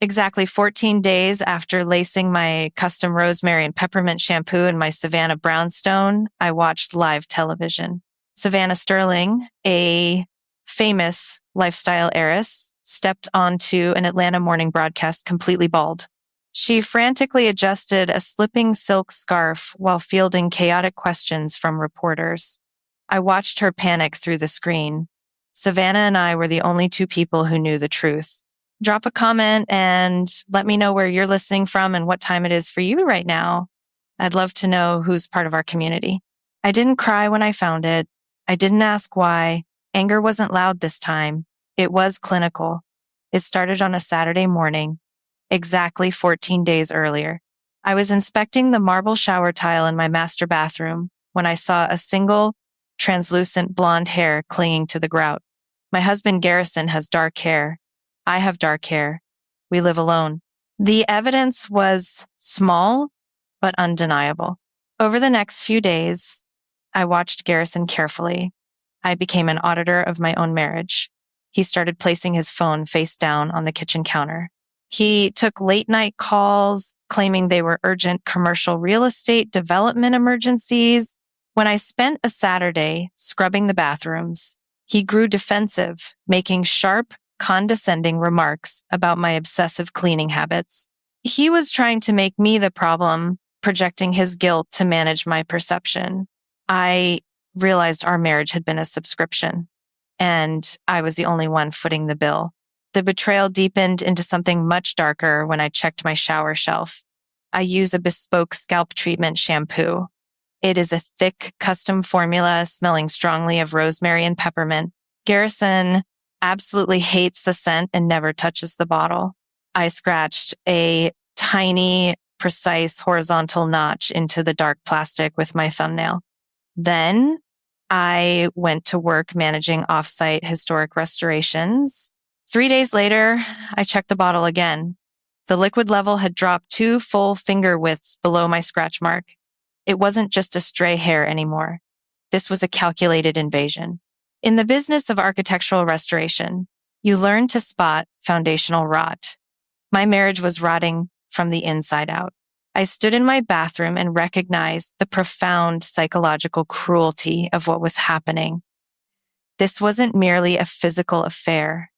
Exactly 14 days after lacing my custom rosemary and peppermint shampoo in my Savannah brownstone, I watched live television. Savannah Sterling, a famous lifestyle heiress, stepped onto an Atlanta morning broadcast completely bald. She frantically adjusted a slipping silk scarf while fielding chaotic questions from reporters. I watched her panic through the screen. Savannah and I were the only two people who knew the truth. Drop a comment and let me know where you're listening from and what time it is for you right now. I'd love to know who's part of our community. I didn't cry when I found it. I didn't ask why. Anger wasn't loud this time. It was clinical. It started on a Saturday morning, exactly 14 days earlier. I was inspecting the marble shower tile in my master bathroom when I saw a single translucent blonde hair clinging to the grout. My husband Garrison has dark hair. I have dark hair. We live alone. The evidence was small, but undeniable. Over the next few days, I watched Garrison carefully. I became an auditor of my own marriage. He started placing his phone face down on the kitchen counter. He took late night calls, claiming they were urgent commercial real estate development emergencies. When I spent a Saturday scrubbing the bathrooms, he grew defensive, making sharp, condescending remarks about my obsessive cleaning habits. He was trying to make me the problem, projecting his guilt to manage my perception. I realized our marriage had been a subscription, and I was the only one footing the bill. The betrayal deepened into something much darker when I checked my shower shelf. I use a bespoke scalp treatment shampoo. It is a thick, custom formula smelling strongly of rosemary and peppermint. Garrison absolutely hates the scent and never touches the bottle. I scratched a tiny, precise horizontal notch into the dark plastic with my thumbnail. Then I went to work managing offsite historic restorations. 3 days later, I checked the bottle again. The liquid level had dropped 2 full finger widths below my scratch mark. It wasn't just a stray hair anymore. This was a calculated invasion. In the business of architectural restoration, you learn to spot foundational rot. My marriage was rotting from the inside out. I stood in my bathroom and recognized the profound psychological cruelty of what was happening. This wasn't merely a physical affair.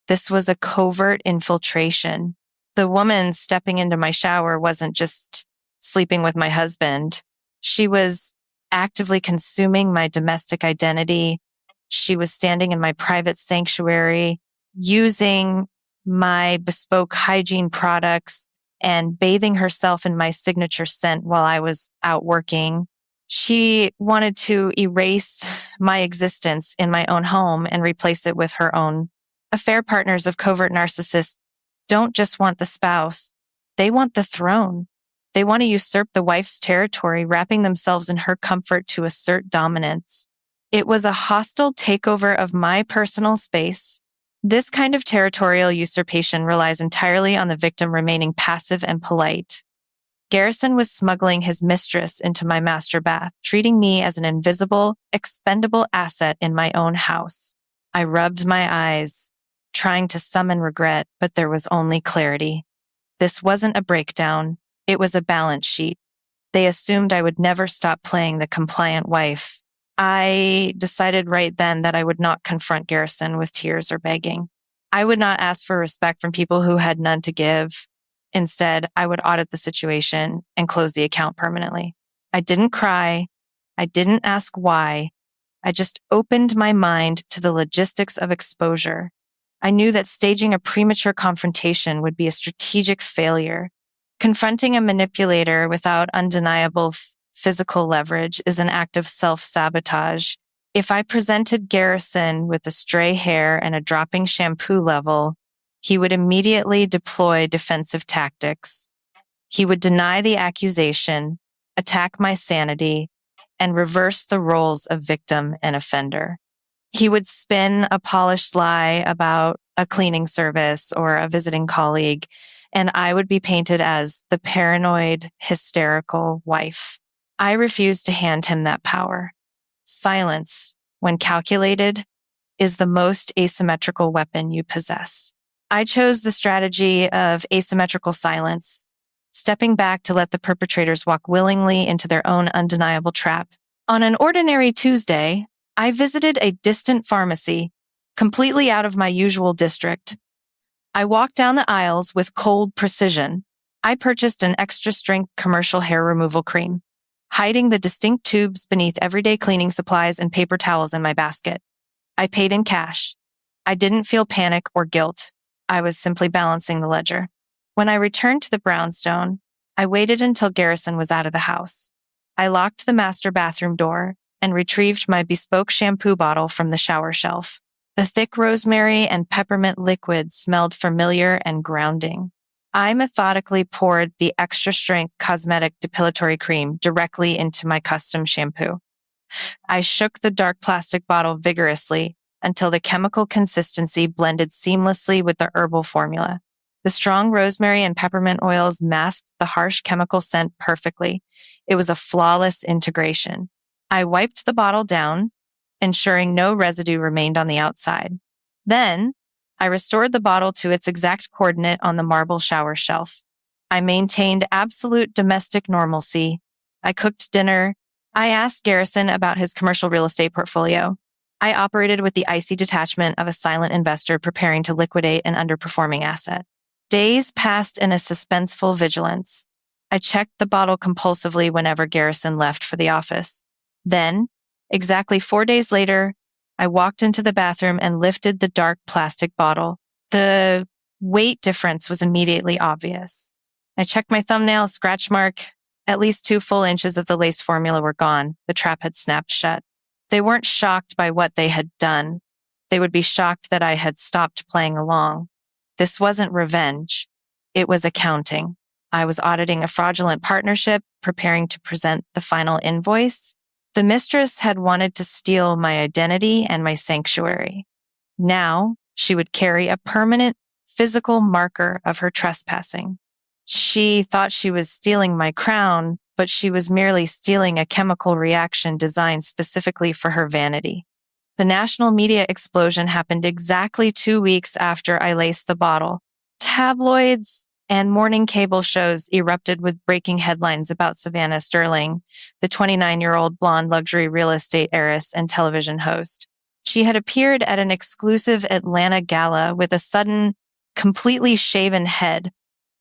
This was a covert infiltration. The woman stepping into my shower wasn't just sleeping with my husband. She was actively consuming my domestic identity. She was standing in my private sanctuary, using my bespoke hygiene products and bathing herself in my signature scent while I was out working. She wanted to erase my existence in my own home and replace it with her own. Affair partners of covert narcissists don't just want the spouse. They want the throne. They want to usurp the wife's territory, wrapping themselves in her comfort to assert dominance. It was a hostile takeover of my personal space. This kind of territorial usurpation relies entirely on the victim remaining passive and polite. Garrison was smuggling his mistress into my master bath, treating me as an invisible, expendable asset in my own house. I rubbed my eyes, trying to summon regret, but there was only clarity. This wasn't a breakdown. It was a balance sheet. They assumed I would never stop playing the compliant wife. I decided right then that I would not confront Garrison with tears or begging. I would not ask for respect from people who had none to give. Instead, I would audit the situation and close the account permanently. I didn't cry. I didn't ask why. I just opened my mind to the logistics of exposure. I knew that staging a premature confrontation would be a strategic failure. Confronting a manipulator without undeniable physical leverage is an act of self-sabotage. If I presented Garrison with a stray hair and a dropping shampoo level, he would immediately deploy defensive tactics. He would deny the accusation, attack my sanity, and reverse the roles of victim and offender. He would spin a polished lie about a cleaning service or a visiting colleague, and I would be painted as the paranoid, hysterical wife. I refused to hand him that power. Silence, when calculated, is the most asymmetrical weapon you possess. I chose the strategy of asymmetrical silence, stepping back to let the perpetrators walk willingly into their own undeniable trap. On an ordinary Tuesday, I visited a distant pharmacy, completely out of my usual district. I walked down the aisles with cold precision. I purchased an extra-strength commercial hair removal cream, hiding the distinct tubes beneath everyday cleaning supplies and paper towels in my basket. I paid in cash. I didn't feel panic or guilt. I was simply balancing the ledger. When I returned to the brownstone, I waited until Garrison was out of the house. I locked the master bathroom door and retrieved my bespoke shampoo bottle from the shower shelf. The thick rosemary and peppermint liquid smelled familiar and grounding. I methodically poured the extra-strength cosmetic depilatory cream directly into my custom shampoo. I shook the dark plastic bottle vigorously until the chemical consistency blended seamlessly with the herbal formula. The strong rosemary and peppermint oils masked the harsh chemical scent perfectly. It was a flawless integration. I wiped the bottle down, ensuring no residue remained on the outside. Then, I restored the bottle to its exact coordinate on the marble shower shelf. I maintained absolute domestic normalcy. I cooked dinner. I asked Garrison about his commercial real estate portfolio. I operated with the icy detachment of a silent investor preparing to liquidate an underperforming asset. Days passed in a suspenseful vigilance. I checked the bottle compulsively whenever Garrison left for the office. Then, exactly 4 days later, I walked into the bathroom and lifted the dark plastic bottle. The weight difference was immediately obvious. I checked my thumbnail, scratch mark. At least 2 full inches of the lace formula were gone. The trap had snapped shut. They weren't shocked by what they had done. They would be shocked that I had stopped playing along. This wasn't revenge. It was accounting. I was auditing a fraudulent partnership, preparing to present the final invoice. The mistress had wanted to steal my identity and my sanctuary. Now she would carry a permanent physical marker of her trespassing. She thought she was stealing my crown, but she was merely stealing a chemical reaction designed specifically for her vanity. The national media explosion happened exactly 2 weeks after I laced the bottle. Tabloids and morning cable shows erupted with breaking headlines about Savannah Sterling, the 29-year-old blonde luxury real estate heiress and television host. She had appeared at an exclusive Atlanta gala with a sudden, completely shaven head.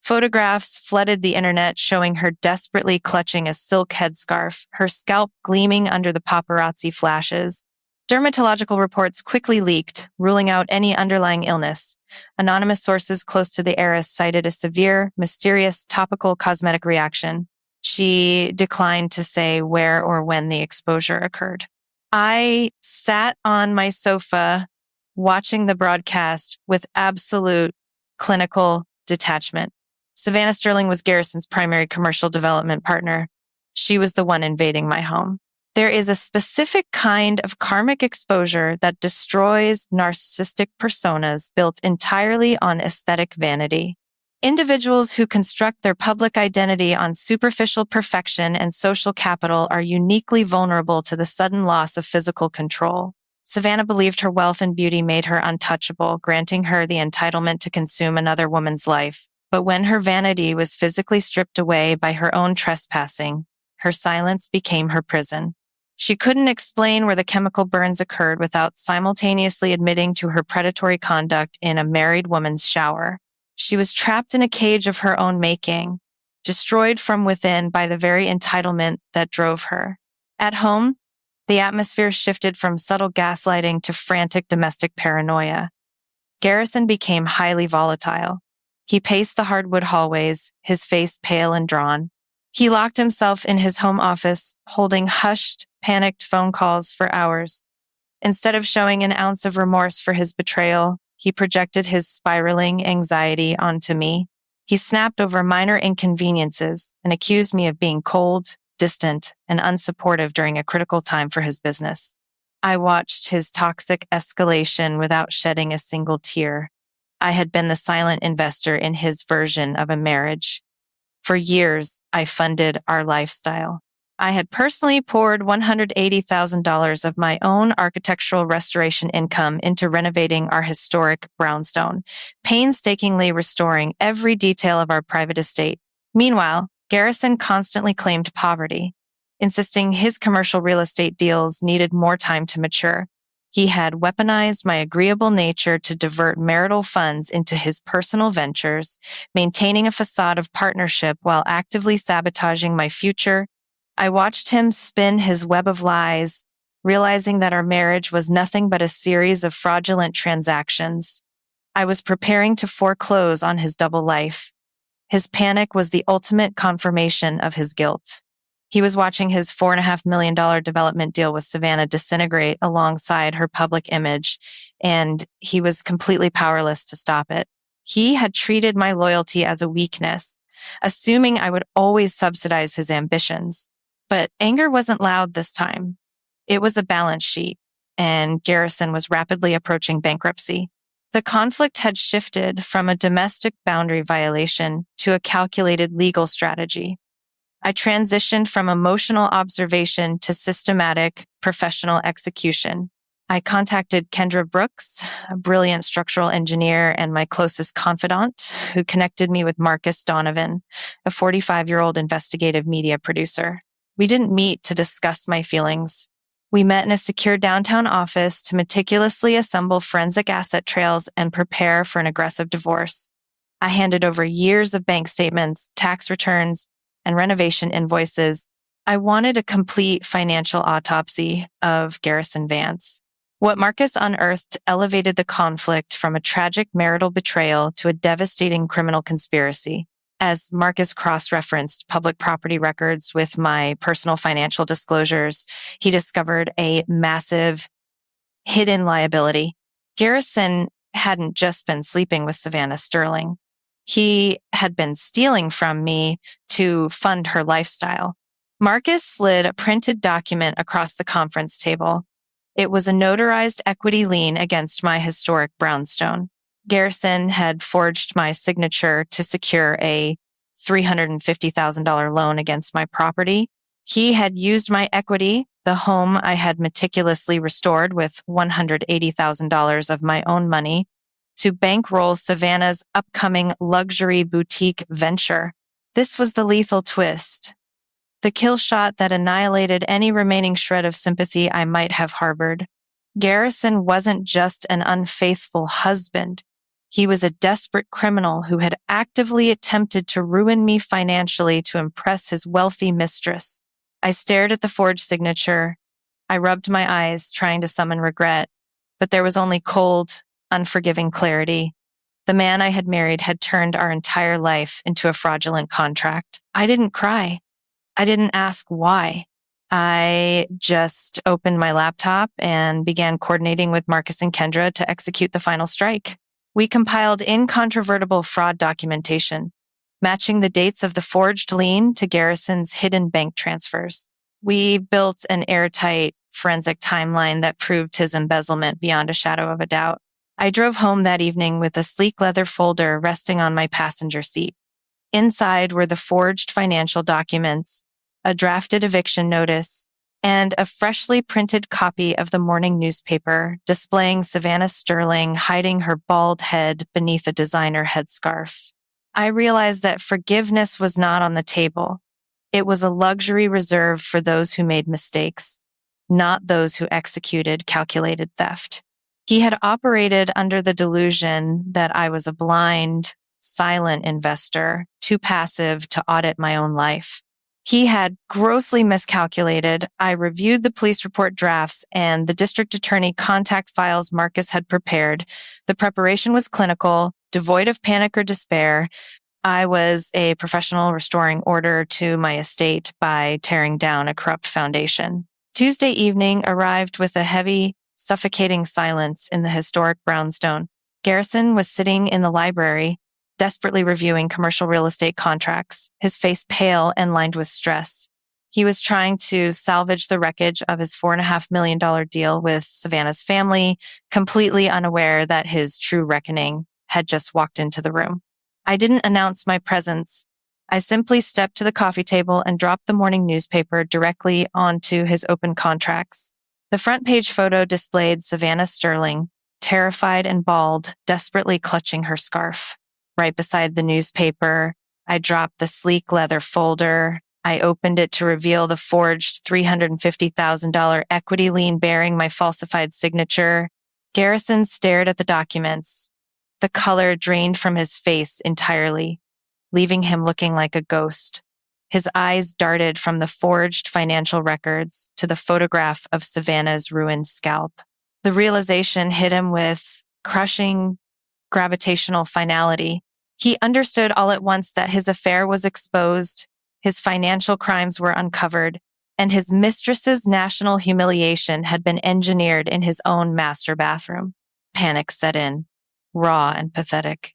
Photographs flooded the internet showing her desperately clutching a silk headscarf, her scalp gleaming under the paparazzi flashes. Dermatological reports quickly leaked, ruling out any underlying illness. Anonymous sources close to the heiress cited a severe, mysterious topical cosmetic reaction. She declined to say where or when the exposure occurred. I sat on my sofa watching the broadcast with absolute clinical detachment. Savannah Sterling was Garrison's primary commercial development partner. She was the one invading my home. There is a specific kind of karmic exposure that destroys narcissistic personas built entirely on aesthetic vanity. Individuals who construct their public identity on superficial perfection and social capital are uniquely vulnerable to the sudden loss of physical control. Savannah believed her wealth and beauty made her untouchable, granting her the entitlement to consume another woman's life. But when her vanity was physically stripped away by her own trespassing, her silence became her prison. She couldn't explain where the chemical burns occurred without simultaneously admitting to her predatory conduct in a married woman's shower. She was trapped in a cage of her own making, destroyed from within by the very entitlement that drove her. At home, the atmosphere shifted from subtle gaslighting to frantic domestic paranoia. Garrison became highly volatile. He paced the hardwood hallways, his face pale and drawn. He locked himself in his home office, holding hushed, panicked phone calls for hours. Instead of showing an ounce of remorse for his betrayal, he projected his spiraling anxiety onto me. He snapped over minor inconveniences and accused me of being cold, distant, and unsupportive during a critical time for his business. I watched his toxic escalation without shedding a single tear. I had been the silent investor in his version of a marriage. For years, I funded our lifestyle. I had personally poured $180,000 of my own architectural restoration income into renovating our historic brownstone, painstakingly restoring every detail of our private estate. Meanwhile, Garrison constantly claimed poverty, insisting his commercial real estate deals needed more time to mature. He had weaponized my agreeable nature to divert marital funds into his personal ventures, maintaining a facade of partnership while actively sabotaging my future. I watched him spin his web of lies, realizing that our marriage was nothing but a series of fraudulent transactions. I was preparing to foreclose on his double life. His panic was the ultimate confirmation of his guilt. He was watching his $4.5 million development deal with Savannah disintegrate alongside her public image, and he was completely powerless to stop it. He had treated my loyalty as a weakness, assuming I would always subsidize his ambitions. But anger wasn't loud this time. It was a balance sheet, and Garrison was rapidly approaching bankruptcy. The conflict had shifted from a domestic boundary violation to a calculated legal strategy. I transitioned from emotional observation to systematic professional execution. I contacted Kendra Brooks, a brilliant structural engineer and my closest confidant, who connected me with Marcus Donovan, a 45-year-old investigative media producer. We didn't meet to discuss my feelings. We met in a secure downtown office to meticulously assemble forensic asset trails and prepare for an aggressive divorce. I handed over years of bank statements, tax returns, and renovation invoices. I wanted a complete financial autopsy of Garrison Vance. What Marcus unearthed elevated the conflict from a tragic marital betrayal to a devastating criminal conspiracy. As Marcus cross-referenced public property records with my personal financial disclosures, he discovered a massive hidden liability. Garrison hadn't just been sleeping with Savannah Sterling. He had been stealing from me to fund her lifestyle. Marcus slid a printed document across the conference table. It was a notarized equity lien against my historic brownstone. Garrison had forged my signature to secure a $350,000 loan against my property. He had used my equity, the home I had meticulously restored with $180,000 of my own money, to bankroll Savannah's upcoming luxury boutique venture. This was the lethal twist, the kill shot that annihilated any remaining shred of sympathy I might have harbored. Garrison wasn't just an unfaithful husband. He was a desperate criminal who had actively attempted to ruin me financially to impress his wealthy mistress. I stared at the forged signature. I rubbed my eyes, trying to summon regret, but there was only cold, unforgiving clarity. The man I had married had turned our entire life into a fraudulent contract. I didn't cry. I didn't ask why. I just opened my laptop and began coordinating with Marcus and Kendra to execute the final strike. We compiled incontrovertible fraud documentation, matching the dates of the forged lien to Garrison's hidden bank transfers. We built an airtight forensic timeline that proved his embezzlement beyond a shadow of a doubt. I drove home that evening with a sleek leather folder resting on my passenger seat. Inside were the forged financial documents, a drafted eviction notice, and a freshly printed copy of the morning newspaper displaying Savannah Sterling hiding her bald head beneath a designer headscarf. I realized that forgiveness was not on the table. It was a luxury reserved for those who made mistakes, not those who executed calculated theft. He had operated under the delusion that I was a blind, silent investor, too passive to audit my own life. He had grossly miscalculated. I reviewed the police report drafts and the district attorney contact files Marcus had prepared. The preparation was clinical, devoid of panic or despair. I was a professional restoring order to my estate by tearing down a corrupt foundation. Tuesday evening arrived with a heavy, suffocating silence in the historic brownstone. Garrison was sitting in the library, desperately reviewing commercial real estate contracts, his face pale and lined with stress. He was trying to salvage the wreckage of his $4.5 million deal with Savannah's family, completely unaware that his true reckoning had just walked into the room. I didn't announce my presence. I simply stepped to the coffee table and dropped the morning newspaper directly onto his open contracts. The front page photo displayed Savannah Sterling, terrified and bald, desperately clutching her scarf. Right beside the newspaper, I dropped the sleek leather folder. I opened it to reveal the forged $350,000 equity lien bearing my falsified signature. Garrison stared at the documents. The color drained from his face entirely, leaving him looking like a ghost. His eyes darted from the forged financial records to the photograph of Savannah's ruined scalp. The realization hit him with crushing gravitational finality. He understood all at once that his affair was exposed, his financial crimes were uncovered, and his mistress's national humiliation had been engineered in his own master bathroom. Panic set in, raw and pathetic.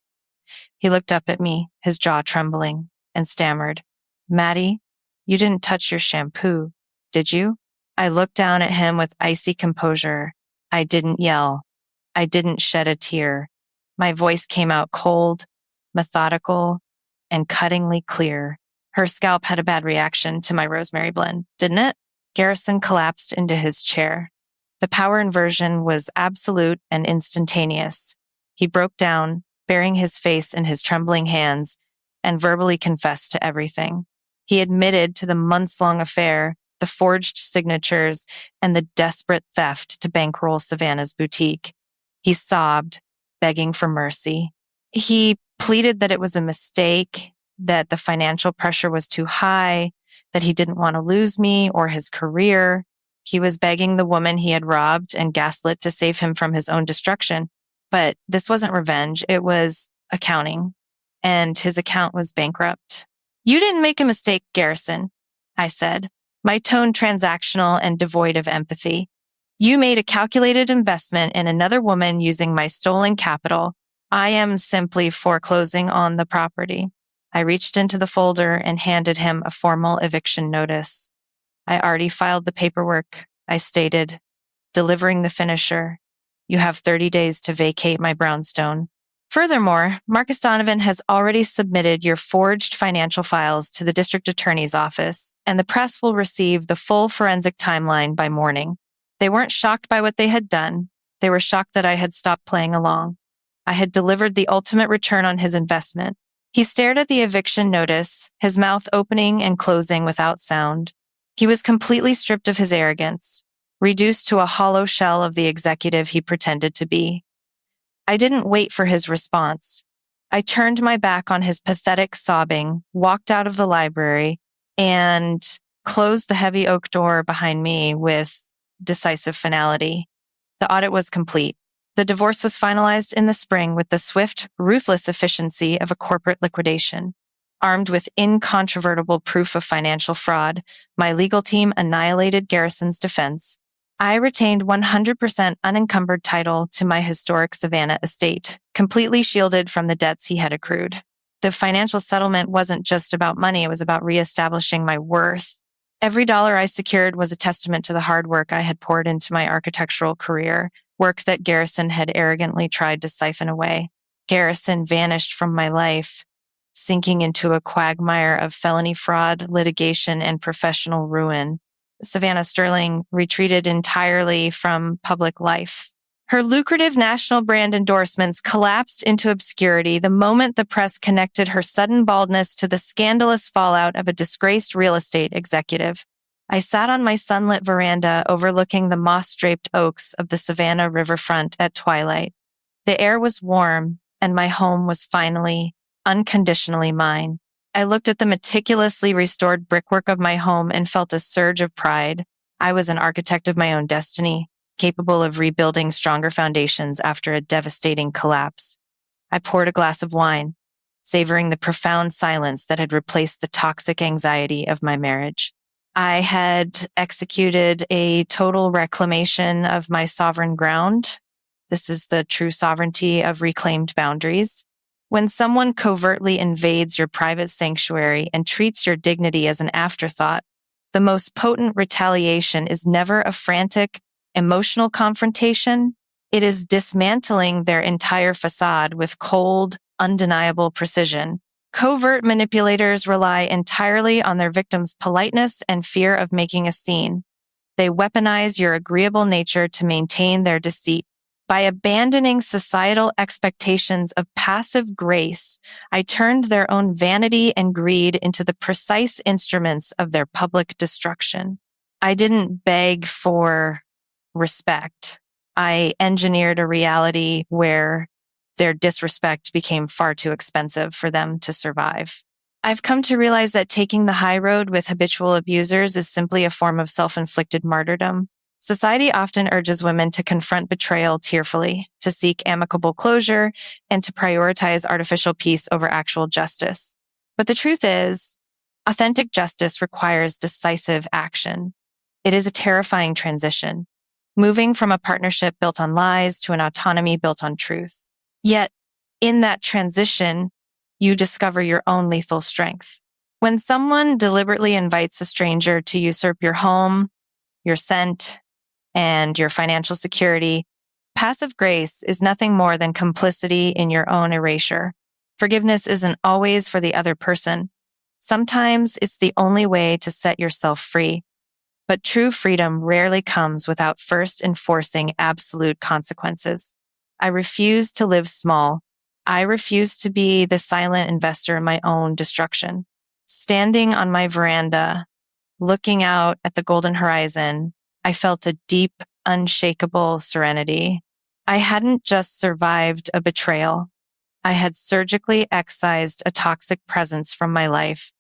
He looked up at me, his jaw trembling, and stammered, "Maddie, you didn't touch your shampoo, did you?" I looked down at him with icy composure. I didn't yell. I didn't shed a tear. My voice came out cold, methodical, and cuttingly clear. Her scalp had a bad reaction to my rosemary blend, didn't it? Garrison collapsed into his chair. The power inversion was absolute and instantaneous. He broke down, burying his face in his trembling hands, and verbally confessed to everything. He admitted to the months-long affair, the forged signatures, and the desperate theft to bankroll Savannah's boutique. He sobbed, begging for mercy. He pleaded that it was a mistake, that the financial pressure was too high, that he didn't want to lose me or his career. He was begging the woman he had robbed and gaslit to save him from his own destruction. But this wasn't revenge, it was accounting. And his account was bankrupt. "You didn't make a mistake, Garrison," I said, my tone transactional and devoid of empathy. "You made a calculated investment in another woman using my stolen capital. I am simply foreclosing on the property." I reached into the folder and handed him a formal eviction notice. "I already filed the paperwork," I stated, delivering the finisher. "You have 30 days to vacate my brownstone. Furthermore, Marcus Donovan has already submitted your forged financial files to the district attorney's office, and the press will receive the full forensic timeline by morning." They weren't shocked by what they had done. They were shocked that I had stopped playing along. I had delivered the ultimate return on his investment. He stared at the eviction notice, his mouth opening and closing without sound. He was completely stripped of his arrogance, reduced to a hollow shell of the executive he pretended to be. I didn't wait for his response. I turned my back on his pathetic sobbing, walked out of the library, and closed the heavy oak door behind me with decisive finality. The audit was complete. The divorce was finalized in the spring with the swift, ruthless efficiency of a corporate liquidation. Armed with incontrovertible proof of financial fraud, my legal team annihilated Garrison's defense. I retained 100% unencumbered title to my historic Savannah estate, completely shielded from the debts he had accrued. The financial settlement wasn't just about money, it was about reestablishing my worth. Every dollar I secured was a testament to the hard work I had poured into my architectural career, work that Garrison had arrogantly tried to siphon away. Garrison vanished from my life, sinking into a quagmire of felony fraud, litigation, and professional ruin. Savannah Sterling retreated entirely from public life. Her lucrative national brand endorsements collapsed into obscurity the moment the press connected her sudden baldness to the scandalous fallout of a disgraced real estate executive. I sat on my sunlit veranda overlooking the moss-draped oaks of the Savannah riverfront at twilight. The air was warm, and my home was finally, unconditionally mine. I looked at the meticulously restored brickwork of my home and felt a surge of pride. I was an architect of my own destiny, capable of rebuilding stronger foundations after a devastating collapse. I poured a glass of wine, savoring the profound silence that had replaced the toxic anxiety of my marriage. I had executed a total reclamation of my sovereign ground. This is the true sovereignty of reclaimed boundaries. When someone covertly invades your private sanctuary and treats your dignity as an afterthought, the most potent retaliation is never a frantic, emotional confrontation. It is dismantling their entire facade with cold, undeniable precision. Covert manipulators rely entirely on their victims' politeness and fear of making a scene. They weaponize your agreeable nature to maintain their deceit. By abandoning societal expectations of passive grace, I turned their own vanity and greed into the precise instruments of their public destruction. I didn't beg for respect. I engineered a reality where their disrespect became far too expensive for them to survive. I've come to realize that taking the high road with habitual abusers is simply a form of self-inflicted martyrdom. Society often urges women to confront betrayal tearfully, to seek amicable closure, and to prioritize artificial peace over actual justice. But the truth is, authentic justice requires decisive action. It is a terrifying transition, moving from a partnership built on lies to an autonomy built on truth. Yet, in that transition, you discover your own lethal strength. When someone deliberately invites a stranger to usurp your home, your scent, and your financial security, passive grace is nothing more than complicity in your own erasure. Forgiveness isn't always for the other person. Sometimes it's the only way to set yourself free. But true freedom rarely comes without first enforcing absolute consequences. I refuse to live small. I refuse to be the silent investor in my own destruction. Standing on my veranda, looking out at the golden horizon, I felt a deep, unshakable serenity. I hadn't just survived a betrayal. I had surgically excised a toxic presence from my life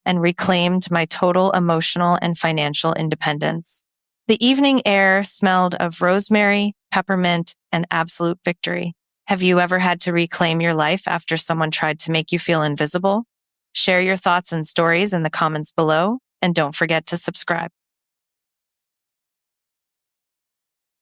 and reclaimed my total emotional and financial independence. The evening air smelled of rosemary, peppermint, and absolute victory. Have you ever had to reclaim your life after someone tried to make you feel invisible? Share your thoughts and stories in the comments below, and don't forget to subscribe.